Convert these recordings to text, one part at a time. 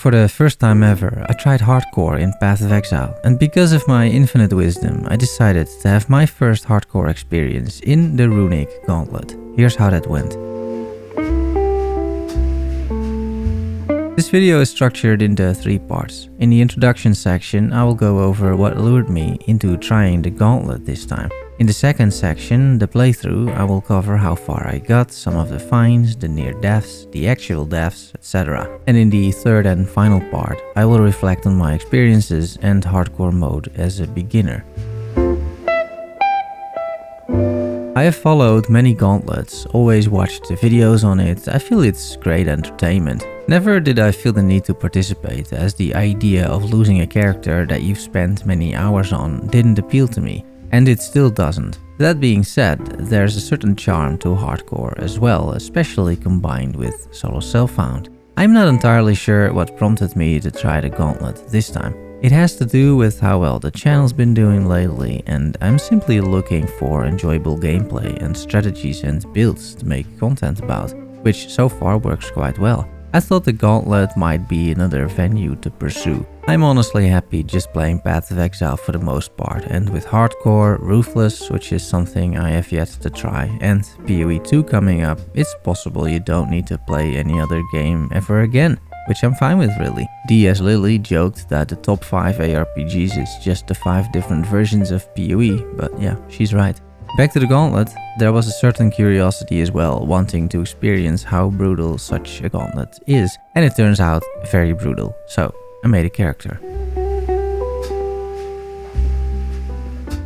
For the first time ever, I tried hardcore in Path of Exile, and because of my infinite wisdom, I decided to have my first hardcore experience in the Runic Gauntlet. Here's how that went. This video is structured into 3 parts. In the introduction section, I will go over what lured me into trying the Gauntlet this time. In the second section, the playthrough, I will cover how far I got, some of the finds, the near deaths, the actual deaths, etc. And in the third and final part, I will reflect on my experiences and hardcore mode as a beginner. I have followed many gauntlets, always watched the videos on it. I feel it's great entertainment. Never did I feel the need to participate, as the idea of losing a character that you've spent many hours on didn't appeal to me. And it still doesn't. That being said, there's a certain charm to hardcore as well, especially combined with solo self-found. I'm not entirely sure what prompted me to try the Gauntlet this time. It has to do with how well the channel's been doing lately, and I'm simply looking for enjoyable gameplay and strategies and builds to make content about, which so far works quite well. I thought the Gauntlet might be another venue to pursue. I'm honestly happy just playing Path of Exile for the most part, and with hardcore, Ruthless, which is something I have yet to try, and PoE 2 coming up, it's possible you don't need to play any other game ever again, which I'm fine with really. DS Lily joked that the top 5 ARPGs is just the 5 different versions of PoE, but yeah, she's right. Back to the Gauntlet, there was a certain curiosity as well, wanting to experience how brutal such a gauntlet is, and it turns out very brutal, so I made a character.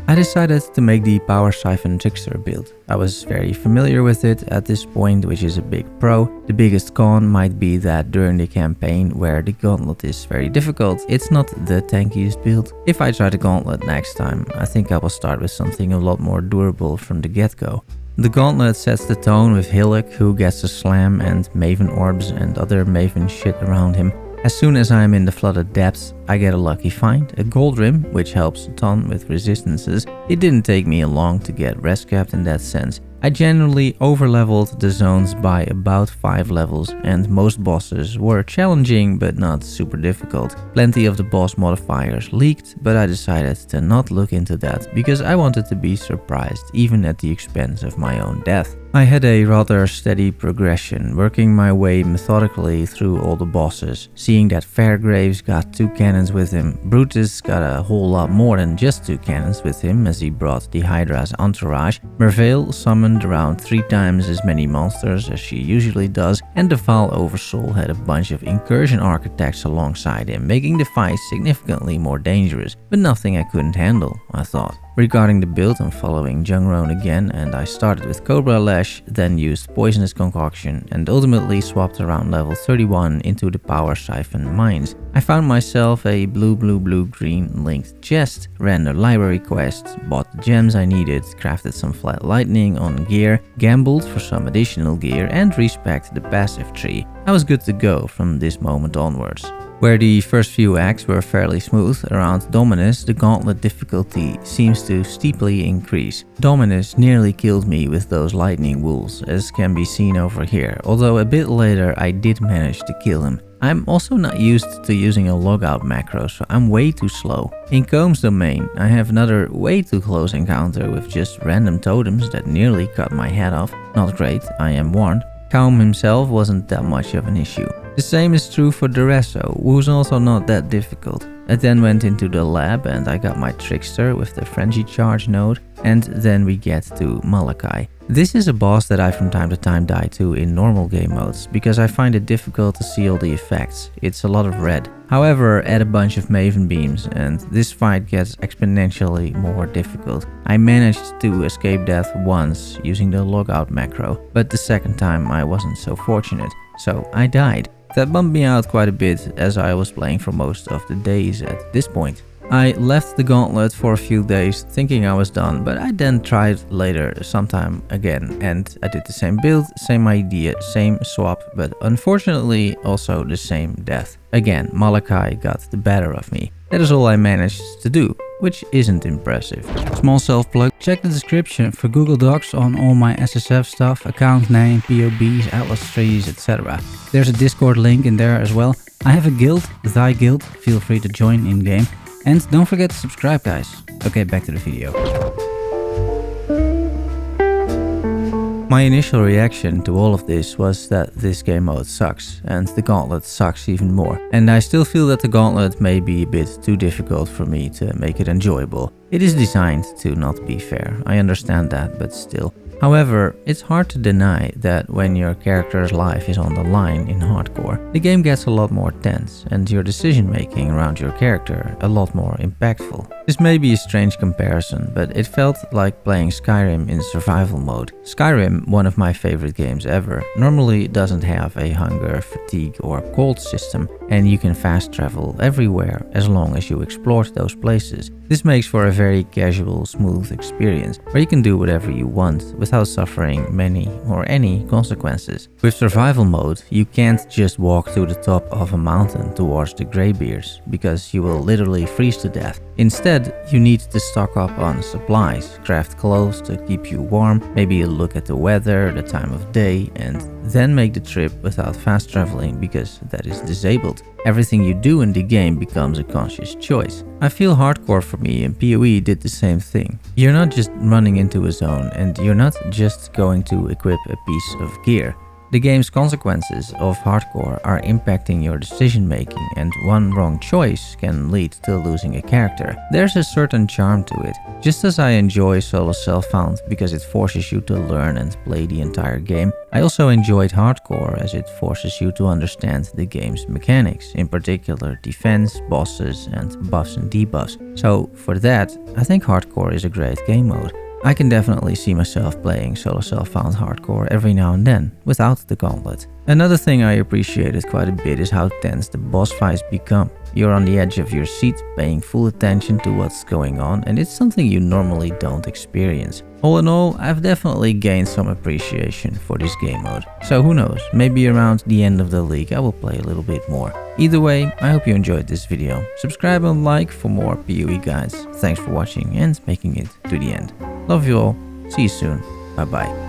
I decided to make the Power Siphon Trickster build. I was very familiar with it at this point, which is a big pro. The biggest con might be that during the campaign, where the Gauntlet is very difficult, it's not the tankiest build. If I try the Gauntlet next time, I think I will start with something a lot more durable from the get-go. The Gauntlet sets the tone with Hillock, who gets a slam, and Maven orbs and other Maven shit around him. As soon as I am in the flooded depths, I get a lucky find, a gold rim, which helps a ton with resistances. It didn't take me long to get rescapped in that sense. I generally overleveled the zones by about 5 levels, and most bosses were challenging but not super difficult. Plenty of the boss modifiers leaked, but I decided to not look into that because I wanted to be surprised even at the expense of my own death. I had a rather steady progression, working my way methodically through all the bosses, seeing that Fairgraves got 2 cannons with him, Brutus got a whole lot more than just 2 cannons with him as he brought the Hydra's entourage, Merveil summoned around 3 times as many monsters as she usually does, and the Vaal Oversoul had a bunch of incursion architects alongside him, making the fight significantly more dangerous, but nothing I couldn't handle, I thought. Regarding the build, I'm following Jungroan again, and I started with Cobra Lash, then used Poisonous Concoction, and ultimately swapped around level 31 into the Power Siphon Mines. I found myself a blue-green linked chest, ran the library quests, bought the gems I needed, crafted some flat lightning on gear, gambled for some additional gear, and respec'd the passive tree. I was good to go from this moment onwards. Where the first few acts were fairly smooth, around Dominus, the Gauntlet difficulty seems to steeply increase. Dominus nearly killed me with those lightning wolves, as can be seen over here, although a bit later I did manage to kill him. I'm also not used to using a logout macro, so I'm way too slow. In Comb's domain, I have another way too close encounter with just random totems that nearly cut my head off. Not great, I am warned. Comb himself wasn't that much of an issue. The same is true for Duresso, who's also not that difficult. I then went into the lab and I got my Trickster with the Frenzy Charge node, and then we get to Malachi. This is a boss that I from time to time die to in normal game modes, because I find it difficult to see all the effects. It's a lot of red. However, add a bunch of Maven beams and this fight gets exponentially more difficult. I managed to escape death once using the logout macro, but the second time I wasn't so fortunate, so I died. That bummed me out quite a bit, as I was playing for most of the days at this point. I left the Gauntlet for a few days thinking I was done, but I then tried later sometime again, and I did the same build, same idea, same swap, but unfortunately also the same death. Again, Malachi got the better of me. That is all I managed to do, which isn't impressive. Small self-plug, check the description for Google Docs on all my SSF stuff, account name, POBs, atlas trees, etc. There's a Discord link in there as well. I have a guild, ThyGuild, feel free to join in-game. And don't forget to subscribe, guys. Okay, back to the video. My initial reaction to all of this was that this game mode sucks, and the Gauntlet sucks even more. And I still feel that the Gauntlet may be a bit too difficult for me to make it enjoyable. It is designed to not be fair, I understand that, but still. However, it's hard to deny that when your character's life is on the line in hardcore, the game gets a lot more tense and your decision making around your character a lot more impactful. This may be a strange comparison, but it felt like playing Skyrim in survival mode. Skyrim, one of my favorite games ever, normally doesn't have a hunger, fatigue or cold system, and you can fast travel everywhere as long as you explore those places. This makes for a very casual, smooth experience, where you can do whatever you want without suffering many or any consequences. With survival mode, you can't just walk to the top of a mountain towards the Greybeards, because you will literally freeze to death. Instead, you need to stock up on supplies, craft clothes to keep you warm, maybe look at the weather, the time of day, and then make the trip without fast traveling because that is disabled. Everything you do in the game becomes a conscious choice. I feel hardcore for me and PoE did the same thing. You're not just running into a zone and you're not just going to equip a piece of gear. The game's consequences of hardcore are impacting your decision making, and one wrong choice can lead to losing a character. There's a certain charm to it. Just as I enjoy solo self-found because it forces you to learn and play the entire game, I also enjoyed hardcore as it forces you to understand the game's mechanics, in particular defense, bosses, and buffs and debuffs. So for that, I think hardcore is a great game mode. I can definitely see myself playing solo self-found hardcore every now and then, without the Gauntlet. Another thing I appreciated quite a bit is how tense the boss fights become. You're on the edge of your seat, paying full attention to what's going on, and it's something you normally don't experience. All in all, I've definitely gained some appreciation for this game mode. So who knows, maybe around the end of the league I will play a little bit more. Either way, I hope you enjoyed this video. Subscribe and like for more PoE guides. Thanks for watching and making it to the end. Love you all, see you soon, bye bye.